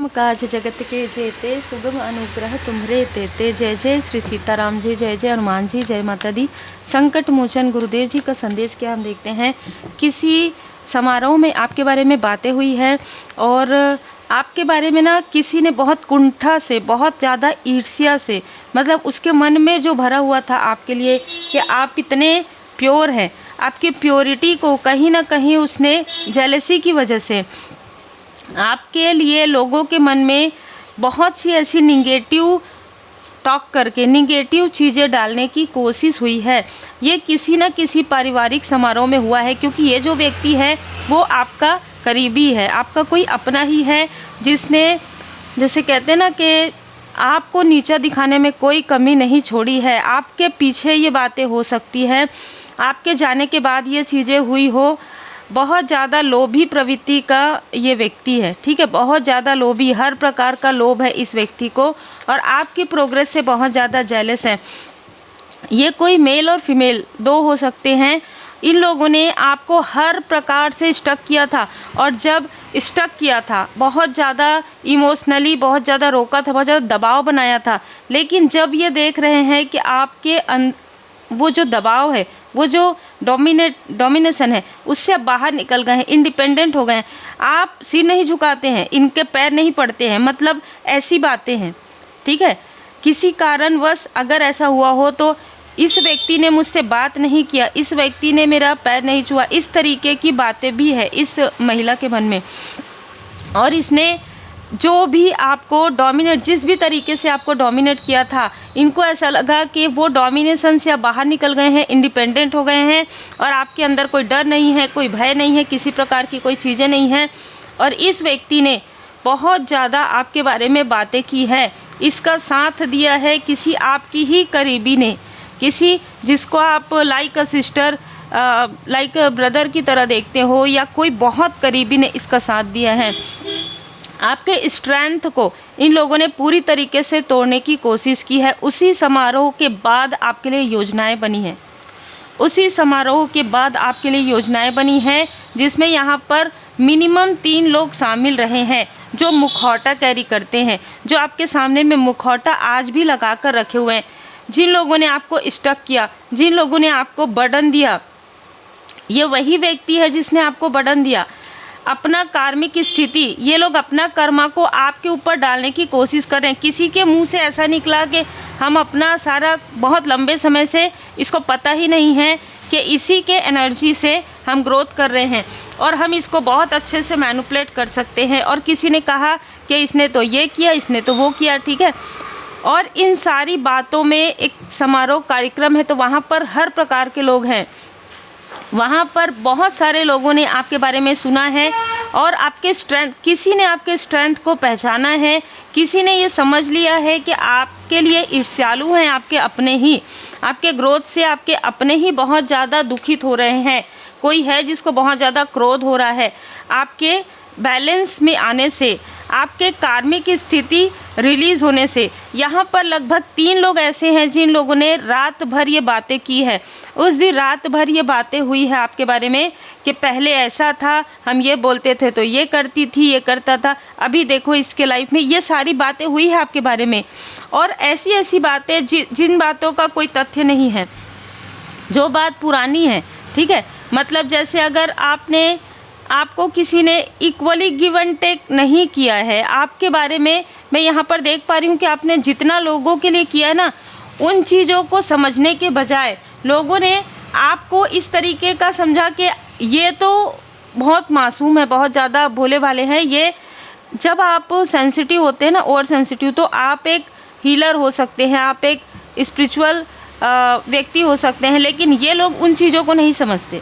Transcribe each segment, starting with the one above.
काम काज जगत के जेते, सुगम अनुग्रह तुम्हरे तेते। जय जय श्री सीताराम जी, जय जय हनुमान जी, जय माता दी। संकट मोचन गुरुदेव जी का संदेश क्या हम देखते हैं। किसी समारोह में आपके बारे में बातें हुई है और आपके बारे में ना किसी ने बहुत कुंठा से, बहुत ज़्यादा ईर्ष्या से, मतलब उसके मन में जो भरा हुआ था आपके लिए कि आप इतने प्योर हैं, आपकी प्योरिटी को कहीं ना कहीं उसने जेलसी की वजह से आपके लिए लोगों के मन में बहुत सी ऐसी निगेटिव टॉक करके निगेटिव चीज़ें डालने की कोशिश हुई है। ये किसी न किसी पारिवारिक समारोह में हुआ है, क्योंकि ये जो व्यक्ति है वो आपका करीबी है, आपका कोई अपना ही है, जिसने, जैसे कहते हैं ना कि आपको नीचा दिखाने में कोई कमी नहीं छोड़ी है। आपके पीछे ये बातें हो सकती है, आपके जाने के बाद ये चीज़ें हुई हो। बहुत ज़्यादा लोभी प्रवृत्ति का ये व्यक्ति है, ठीक है, बहुत ज़्यादा लोभी, हर प्रकार का लोभ है इस व्यक्ति को और आपकी प्रोग्रेस से बहुत ज़्यादा जेलस है। ये कोई मेल और फीमेल दो हो सकते हैं। इन लोगों ने आपको हर प्रकार से स्टक किया था और जब स्टक किया था बहुत ज़्यादा इमोशनली बहुत ज़्यादा रोका था, बहुत ज़्यादा दबाव बनाया था। लेकिन जब ये देख रहे हैं कि आपके वो जो दबाव है, वो जो डोमिनेशन है, उससे अब बाहर निकल गए हैं, इंडिपेंडेंट हो गए हैं, आप सिर नहीं झुकाते हैं, इनके पैर नहीं पड़ते हैं, मतलब ऐसी बातें हैं, ठीक है। किसी कारणवश अगर ऐसा हुआ हो तो इस व्यक्ति ने मुझसे बात नहीं किया, इस व्यक्ति ने मेरा पैर नहीं छुआ, इस तरीके की बातें भी है इस महिला के मन में। और इसने जो भी आपको डोमिनेट, जिस भी तरीके से आपको डोमिनेट किया था, इनको ऐसा लगा कि वो डोमिनेशन से अब बाहर निकल गए हैं, इंडिपेंडेंट हो गए हैं और आपके अंदर कोई डर नहीं है, कोई भय नहीं है, किसी प्रकार की कोई चीज़ें नहीं हैं। और इस व्यक्ति ने बहुत ज़्यादा आपके बारे में बातें की है, इसका साथ दिया है किसी आपकी ही करीबी ने, किसी जिसको आप like a sister, like a brother की तरह देखते हो, या कोई बहुत करीबी ने इसका साथ दिया है। आपके स्ट्रेंथ को इन लोगों ने पूरी तरीके से तोड़ने की कोशिश की है। उसी समारोह के बाद आपके लिए योजनाएं बनी हैं, उसी समारोह के बाद आपके लिए योजनाएं बनी हैं, जिसमें यहाँ पर मिनिमम 3 लोग शामिल रहे हैं जो मुखौटा कैरी करते हैं, जो आपके सामने में मुखौटा आज भी लगा कर रखे हुए हैं। जिन लोगों ने आपको स्टक किया, जिन लोगों ने आपको बर्डन दिया, ये वही व्यक्ति है जिसने आपको बर्डन दिया। अपना कार्मिक स्थिति, ये लोग अपना कर्मा को आपके ऊपर डालने की कोशिश कर रहे हैं। किसी के मुंह से ऐसा निकला कि हम अपना सारा, बहुत लंबे समय से इसको पता ही नहीं है कि इसी के एनर्जी से हम ग्रोथ कर रहे हैं और हम इसको बहुत अच्छे से मैनिपुलेट कर सकते हैं। और किसी ने कहा कि इसने तो ये किया, इसने तो वो किया, ठीक है। और इन सारी बातों में एक समारोह कार्यक्रम है तो वहाँ पर हर प्रकार के लोग हैं, वहाँ पर बहुत सारे लोगों ने आपके बारे में सुना है और आपके स्ट्रेंथ, किसी ने आपके स्ट्रेंथ को पहचाना है, किसी ने ये समझ लिया है कि आपके लिए ईर्ष्यालु हैं, आपके अपने ही, आपके ग्रोथ से आपके अपने ही बहुत ज़्यादा दुखित हो रहे हैं। कोई है जिसको बहुत ज़्यादा क्रोध हो रहा है। आपके बैलेंस में आने से, आपके कार्मिक स्थिति रिलीज़ होने से, यहाँ पर लगभग 3 लोग ऐसे हैं जिन लोगों ने रात भर ये बातें की है। उस दिन रात भर ये बातें हुई है आपके बारे में कि पहले ऐसा था, हम ये बोलते थे तो ये करती थी, ये करता था, अभी देखो इसके लाइफ में, ये सारी बातें हुई है आपके बारे में। और ऐसी ऐसी बातें जिन बातों का कोई तथ्य नहीं है, जो बात पुरानी है, ठीक है। मतलब जैसे अगर आपको किसी ने इक्वली गिव एंड टेक नहीं किया है, आपके बारे में मैं यहाँ पर देख पा रही हूँ कि आपने जितना लोगों के लिए किया है ना, उन चीज़ों को समझने के बजाय लोगों ने आपको इस तरीके का समझा कि ये तो बहुत मासूम है, बहुत ज़्यादा भोले भाले हैं ये। जब आप सेंसिटिव होते हैं ना, ओवर सेंसिटिव, तो आप एक हीलर हो सकते हैं, आप एक स्पिरिचुअल व्यक्ति हो सकते हैं, लेकिन ये लोग उन चीज़ों को नहीं समझते।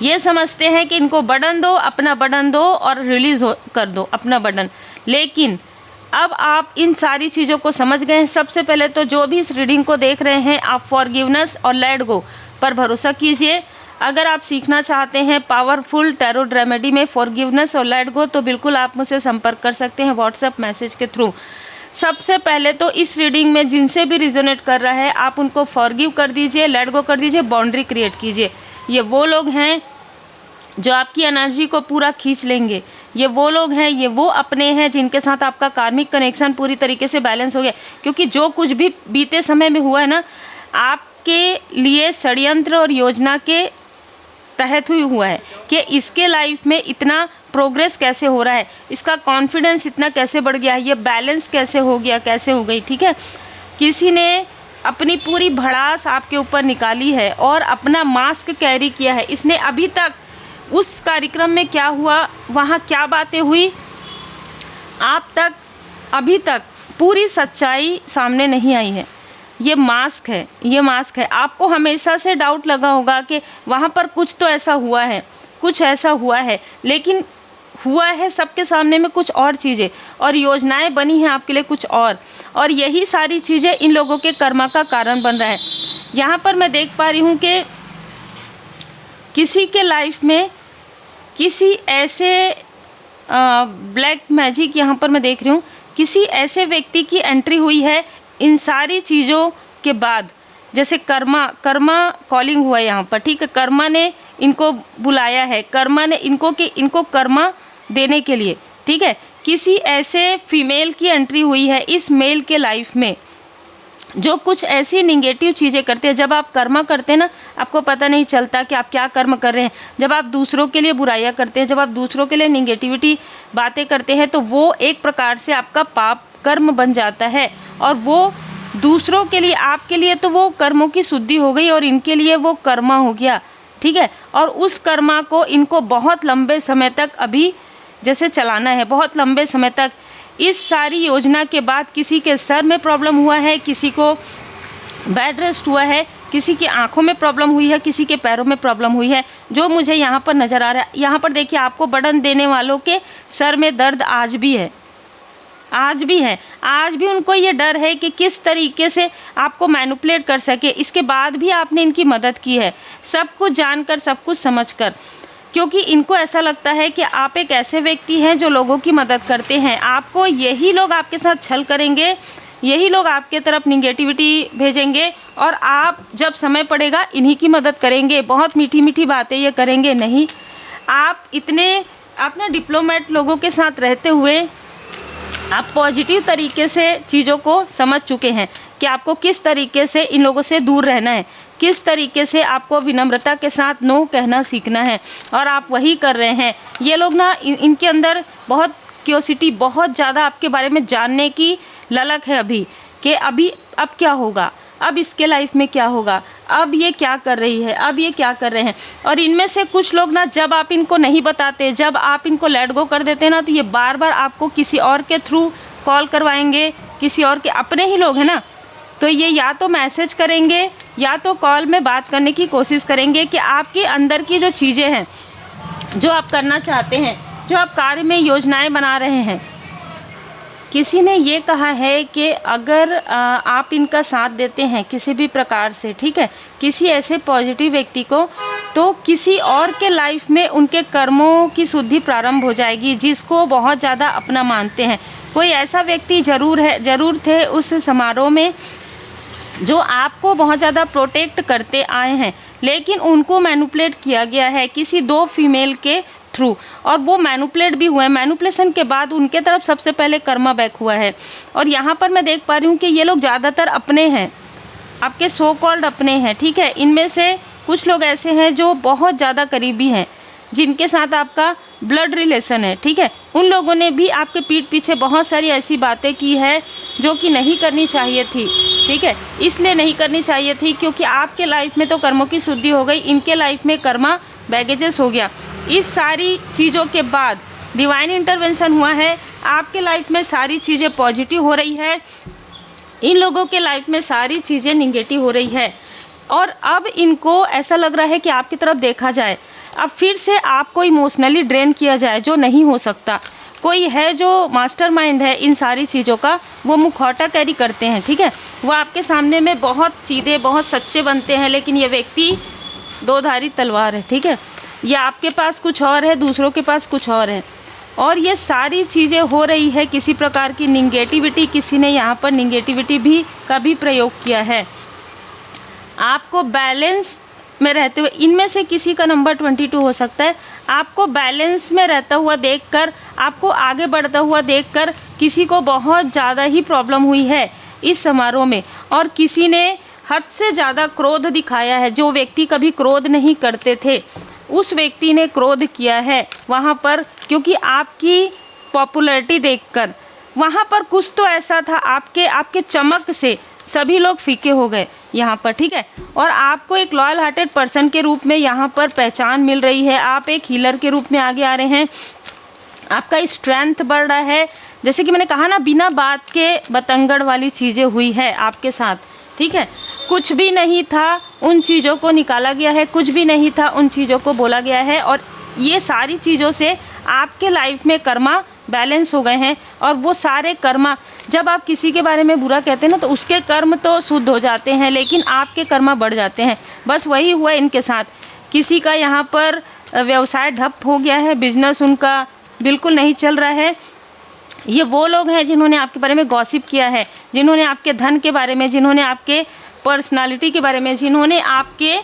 ये समझते हैं कि इनको बर्डन दो, अपना बर्डन दो और रिलीज़ कर दो अपना बर्डन। लेकिन अब आप इन सारी चीज़ों को समझ गए हैं। सबसे पहले तो जो भी इस रीडिंग को देख रहे हैं, आप फॉरगिवनेस और लेट गो पर भरोसा कीजिए। अगर आप सीखना चाहते हैं पावरफुल टैरो रेमेडी में फॉरगिवनेस और लेट गो, तो बिल्कुल आप मुझसे संपर्क कर सकते हैं व्हाट्सएप मैसेज के थ्रू। सबसे पहले तो इस रीडिंग में जिनसे भी रिजोनेट कर रहा है, आप उनको फॉरगिव कर दीजिए, लेट गो कर दीजिए, बाउंड्री क्रिएट कीजिए। ये वो लोग हैं जो आपकी एनर्जी को पूरा खींच लेंगे, ये वो लोग हैं, ये वो अपने हैं जिनके साथ आपका कार्मिक कनेक्शन पूरी तरीके से बैलेंस हो गया। क्योंकि जो कुछ भी बीते समय में हुआ है ना, आपके लिए षड्यंत्र और योजना के तहत ही हुआ है कि इसके लाइफ में इतना प्रोग्रेस कैसे हो रहा है, इसका कॉन्फिडेंस इतना कैसे बढ़ गया है, ये बैलेंस कैसे हो गया, कैसे हो गई। ठीक है, किसी ने अपनी पूरी भड़ास आपके ऊपर निकाली है और अपना मास्क कैरी किया है। इसने अभी तक उस कार्यक्रम में क्या हुआ, वहाँ क्या बातें हुई, आप तक अभी तक पूरी सच्चाई सामने नहीं आई है। ये मास्क है, ये मास्क है। आपको हमेशा से डाउट लगा होगा कि वहाँ पर कुछ तो ऐसा हुआ है, कुछ ऐसा हुआ है, लेकिन हुआ है सबके सामने में कुछ और चीज़ें, और योजनाएं बनी हैं आपके लिए कुछ और यही सारी चीज़ें इन लोगों के कर्मा का कारण बन रहा है। यहाँ पर मैं देख पा रही हूँ कि किसी के लाइफ में किसी ऐसे ब्लैक मैजिक, यहाँ पर मैं देख रही हूँ किसी ऐसे व्यक्ति की एंट्री हुई है इन सारी चीज़ों के बाद। जैसे कर्मा कॉलिंग हुआ है यहाँ पर, ठीक है, कर्मा ने इनको बुलाया है, कर्मा ने इनको कर्मा देने के लिए, ठीक है। किसी ऐसे फीमेल की एंट्री हुई है इस मेल के लाइफ में जो कुछ ऐसी निगेटिव चीज़ें करते हैं। जब आप कर्मा करते हैं ना, आपको पता नहीं चलता कि आप क्या कर्म कर रहे हैं। जब आप दूसरों के लिए बुराइयां करते हैं, जब आप दूसरों के लिए निगेटिविटी बातें करते हैं, तो वो एक प्रकार से आपका पाप कर्म बन जाता है, और वो दूसरों के लिए, आपके लिए तो वो कर्मों की शुद्धि हो गई और इनके लिए वो कर्मा हो गया, ठीक है। और उस कर्मा को इनको बहुत लंबे समय तक अभी जैसे चलाना है, बहुत लंबे समय तक। इस सारी योजना के बाद किसी के सर में प्रॉब्लम हुआ है, किसी को बेड रेस्ट हुआ है, किसी की आंखों में प्रॉब्लम हुई है, किसी के पैरों में प्रॉब्लम हुई है, जो मुझे यहाँ पर नज़र आ रहा है। यहाँ पर देखिए, आपको बर्डन देने वालों के सर में दर्द आज भी है, आज भी है। आज भी उनको ये डर है कि किस तरीके से आपको मैनिपुलेट कर सके। इसके बाद भी आपने इनकी मदद की है, सब कुछ जानकर, सब कुछ समझकर, क्योंकि इनको ऐसा लगता है कि आप एक ऐसे व्यक्ति हैं जो लोगों की मदद करते हैं। आपको यही लोग आपके साथ छल करेंगे, यही लोग आपके तरफ निगेटिविटी भेजेंगे, और आप जब समय पड़ेगा इन्हीं की मदद करेंगे। बहुत मीठी मीठी बातें ये करेंगे नहीं। आप इतने अपना डिप्लोमेट लोगों के साथ रहते हुए आप पॉजिटिव तरीके से चीज़ों को समझ चुके हैं कि आपको किस तरीके से इन लोगों से दूर रहना है, किस तरीके से आपको विनम्रता के साथ नो कहना सीखना है, और आप वही कर रहे हैं। ये लोग ना, इनके अंदर बहुत क्यूरियोसिटी, बहुत ज़्यादा आपके बारे में जानने की ललक है अभी, कि अब क्या होगा, अब इसके लाइफ में क्या होगा, अब ये क्या कर रही है, अब ये क्या कर रहे हैं। और इनमें से कुछ लोग ना, जब आप इनको नहीं बताते, जब आप इनको लेट गो कर देते हैं ना, तो ये बार बार आपको किसी और के थ्रू कॉल करवाएंगे, किसी और के अपने ही लोग हैं ना, तो ये या तो मैसेज करेंगे या तो कॉल में बात करने की कोशिश करेंगे कि आपके अंदर की जो चीज़ें हैं, जो आप करना चाहते हैं, जो आप कार्य में योजनाएं बना रहे हैं। किसी ने ये कहा है कि अगर आप इनका साथ देते हैं किसी भी प्रकार से, ठीक है, किसी ऐसे पॉजिटिव व्यक्ति को, तो किसी और के लाइफ में उनके कर्मों की शुद्धि प्रारंभ हो जाएगी, जिसको बहुत ज़्यादा अपना मानते हैं। कोई ऐसा व्यक्ति ज़रूर थे उस समारोह में जो आपको बहुत ज़्यादा प्रोटेक्ट करते आए हैं, लेकिन उनको मैनिपुलेट किया गया है किसी 2 फीमेल के थ्रू, और वो मैनिपुलेट भी हुए हैं। मैनिपुलेशन के बाद उनके तरफ सबसे पहले कर्मा बैक हुआ है। और यहाँ पर मैं देख पा रही हूँ कि ये लोग ज़्यादातर अपने हैं, आपके सो कॉल्ड अपने हैं, ठीक है। इनमें से कुछ लोग ऐसे हैं जो बहुत ज़्यादा करीबी हैं, जिनके साथ आपका ब्लड रिलेशन है, ठीक है। उन लोगों ने भी आपके पीठ पीछे बहुत सारी ऐसी बातें की है जो कि नहीं करनी चाहिए थी, ठीक है। इसलिए नहीं करनी चाहिए थी क्योंकि आपके लाइफ में तो कर्मों की शुद्धि हो गई, इनके लाइफ में कर्मा बैगेजेस हो गया। इस सारी चीज़ों के बाद डिवाइन इंटरवेंशन हुआ है, आपके लाइफ में सारी चीज़ें पॉजिटिव हो रही है, इन लोगों के लाइफ में सारी चीज़ें निगेटिव हो रही है। और अब इनको ऐसा लग रहा है कि आपकी तरफ देखा जाए, अब फिर से आपको इमोशनली ड्रेन किया जाए, जो नहीं हो सकता। कोई है जो मास्टरमाइंड है इन सारी चीज़ों का, वो मुखौटा कैरी करते हैं, ठीक है। वो आपके सामने में बहुत सीधे, बहुत सच्चे बनते हैं, लेकिन ये व्यक्ति 2धारी तलवार है, ठीक है। ये आपके पास कुछ और है, दूसरों के पास कुछ और है, और ये सारी चीज़ें हो रही है किसी प्रकार की निगेटिविटी। किसी ने यहाँ पर निगेटिविटी भी का भी प्रयोग किया है। आपको बैलेंस में रहते हुए इनमें से किसी का नंबर 22 हो सकता है। आपको बैलेंस में रहता हुआ देखकर, आपको आगे बढ़ता हुआ देखकर किसी को बहुत ज़्यादा ही प्रॉब्लम हुई है इस समारोह में, और किसी ने हद से ज़्यादा क्रोध दिखाया है। जो व्यक्ति कभी क्रोध नहीं करते थे उस व्यक्ति ने क्रोध किया है वहाँ पर, क्योंकि आपकी पॉपुलैरिटी देखकर वहाँ पर कुछ तो ऐसा था, आपके चमक से सभी लोग फीके हो गए यहाँ पर, ठीक है। और आपको एक लॉयल हार्टेड पर्सन के रूप में यहाँ पर पहचान मिल रही है। आप एक हीलर के रूप में आगे आ रहे हैं, आपका स्ट्रेंथ बढ़ रहा है। जैसे कि मैंने कहा ना, बिना बात के बतंगड़ वाली चीज़ें हुई है आपके साथ, ठीक है। कुछ भी नहीं था, उन चीज़ों को निकाला गया है, कुछ भी नहीं था, उन चीज़ों को बोला गया है, और ये सारी चीज़ों से आपके लाइफ में कर्मा बैलेंस हो गए हैं। और वो सारे कर्मा, जब आप किसी के बारे में बुरा कहते हैं ना, तो उसके कर्म तो शुद्ध हो जाते हैं, लेकिन आपके कर्मा बढ़ जाते हैं। बस वही हुआ इनके साथ। किसी का यहाँ पर व्यवसाय ठप हो गया है, बिजनेस उनका बिल्कुल नहीं चल रहा है। ये वो लोग हैं जिन्होंने आपके बारे में गॉसिप किया है, जिन्होंने आपके धन के बारे में, जिन्होंने आपके पर्सनालिटी के बारे में, जिन्होंने आपके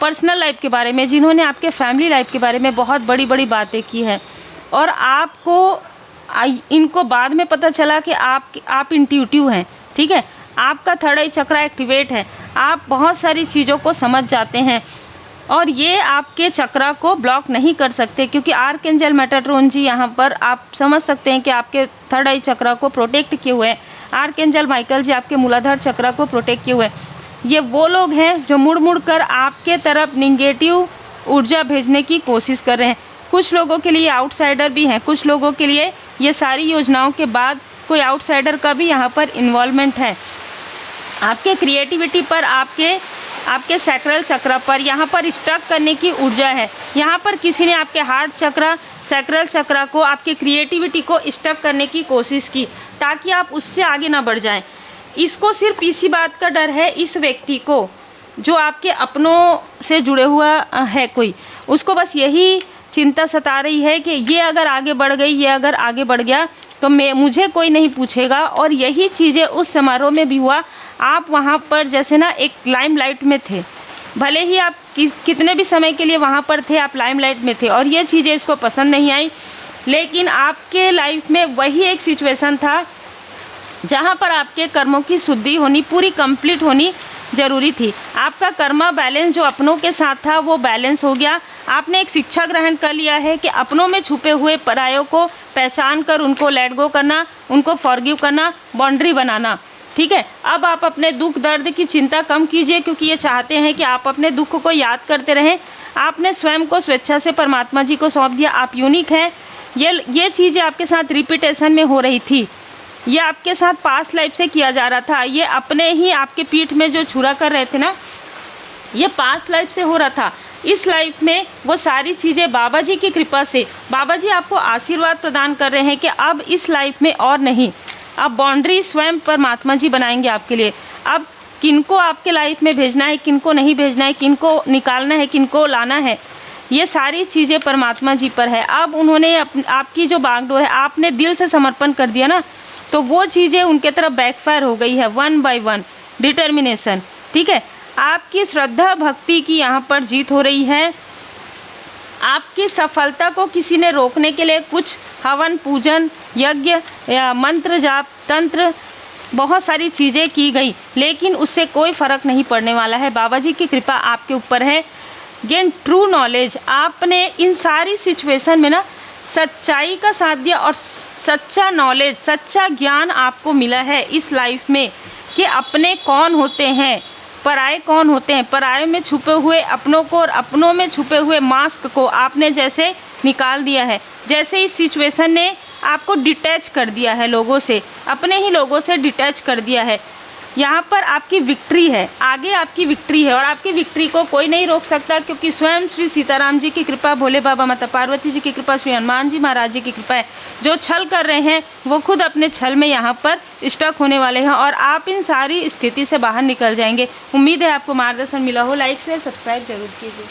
पर्सनल लाइफ के बारे में, जिन्होंने आपके फैमिली लाइफ के बारे में बहुत बड़ी बड़ी बातें की है। और आपको इनको बाद में पता चला कि आप इंट्यूटिव हैं, ठीक है। आपका थर्ड आई चक्र एक्टिवेट है, आप बहुत सारी चीज़ों को समझ जाते हैं, और ये आपके चक्रा को ब्लॉक नहीं कर सकते, क्योंकि आर्कएंजल मेटाट्रॉन जी यहाँ पर आप समझ सकते हैं कि आपके थर्ड आई चक्रा को प्रोटेक्ट किए हुए हैं। आर्कएंजल माइकल जी आपके मूलाधार चक्रा को प्रोटेक्ट किए हुए हैं। ये वो लोग हैं जो मुड़ मुड़ कर आपके तरफ निगेटिव ऊर्जा भेजने की कोशिश कर रहे हैं। कुछ लोगों के लिए आउटसाइडर भी हैं, कुछ लोगों के लिए ये सारी योजनाओं के बाद कोई आउटसाइडर का भी यहाँ पर इन्वॉल्वमेंट है। आपके क्रिएटिविटी पर, आपके सैक्रल चक्र पर यहाँ पर स्टक करने की ऊर्जा है। यहाँ पर किसी ने आपके हार्ट चक्र, सैक्रल चक्र को, आपके क्रिएटिविटी को स्टक करने की कोशिश की, ताकि आप उससे आगे ना बढ़ जाएं। इसको सिर्फ इसी बात का डर है, इस व्यक्ति को जो आपके अपनों से जुड़े हुआ है कोई, उसको बस यही चिंता सता रही है कि ये अगर आगे बढ़ गई, ये अगर आगे बढ़ गया तो मुझे कोई नहीं पूछेगा। और यही चीज़ें उस समारोह में भी हुआ। आप वहाँ पर जैसे ना एक लाइमलाइट में थे, भले ही आप कितने भी समय के लिए वहाँ पर थे, आप लाइमलाइट में थे, और ये चीज़ें इसको पसंद नहीं आई। लेकिन आपके लाइफ में वही एक सिचुएशन था जहाँ पर आपके कर्मों की शुद्धि होनी, पूरी कंप्लीट होनी ज़रूरी थी। आपका कर्मा बैलेंस जो अपनों के साथ था वो बैलेंस हो गया। आपने एक शिक्षा ग्रहण कर लिया है कि अपनों में छुपे हुए परायों को पहचान कर उनको लेट गो करना, उनको फॉरगिव करना, बाउंड्री बनाना, ठीक है। अब आप अपने दुख दर्द की चिंता कम कीजिए, क्योंकि ये चाहते हैं कि आप अपने दुख को याद करते रहें। आपने स्वयं को स्वेच्छा से परमात्मा जी को सौंप दिया। आप यूनिक हैं। ये चीज़ें आपके साथ रिपीटेशन में हो रही थी, ये आपके साथ पास्ट लाइफ से किया जा रहा था। ये अपने ही आपके पीठ में जो छुरा कर रहे थे ना, ये पास्ट लाइफ से हो रहा था। इस लाइफ में वो सारी चीज़ें बाबा जी की कृपा से, बाबा जी आपको आशीर्वाद प्रदान कर रहे हैं कि अब इस लाइफ में और नहीं, अब बाउंड्री स्वयं परमात्मा जी बनाएंगे आपके लिए। अब किनको आपके लाइफ में भेजना है, किनको नहीं भेजना है, किनको निकालना है, किनको लाना है, ये सारी चीज़ें परमात्मा जी पर है। अब उन्होंने आपकी जो बागडोर है, आपने दिल से समर्पण कर दिया ना, तो वो चीज़ें उनके तरफ बैकफायर हो गई है, 1 by 1 डिटर्मिनेशन, ठीक है। आपकी श्रद्धा भक्ति की यहाँ पर जीत हो रही है। आपकी सफलता को किसी ने रोकने के लिए कुछ हवन, पूजन, यज्ञ या मंत्र जाप, तंत्र, बहुत सारी चीज़ें की गई, लेकिन उससे कोई फ़र्क नहीं पड़ने वाला है। बाबा जी की कृपा आपके ऊपर है। गेन ट्रू नॉलेज, आपने इन सारी सिचुएशन में ना सच्चाई का साथ दिया, और सच्चा नॉलेज, सच्चा ज्ञान आपको मिला है इस लाइफ में कि अपने कौन होते हैं, पराये कौन होते हैं। पराये में छुपे हुए अपनों को और अपनों में छुपे हुए मास्क को आपने जैसे निकाल दिया है, जैसे इस सिचुएशन ने आपको डिटैच कर दिया है लोगों से, अपने ही लोगों से डिटैच कर दिया है। यहाँ पर आपकी विक्ट्री है, आगे आपकी विक्ट्री है, और आपकी विक्ट्री को कोई नहीं रोक सकता, क्योंकि स्वयं श्री सीताराम जी की कृपा, भोले बाबा, माता पार्वती जी की कृपा, श्री हनुमान जी महाराज जी की कृपा है। जो छल कर रहे हैं वो खुद अपने छल में यहाँ पर स्टक होने वाले हैं, और आप इन सारी स्थिति से बाहर निकल जाएंगे। उम्मीद है आपको मार्गदर्शन मिला हो। लाइक शेयर सब्सक्राइब जरूर कीजिए।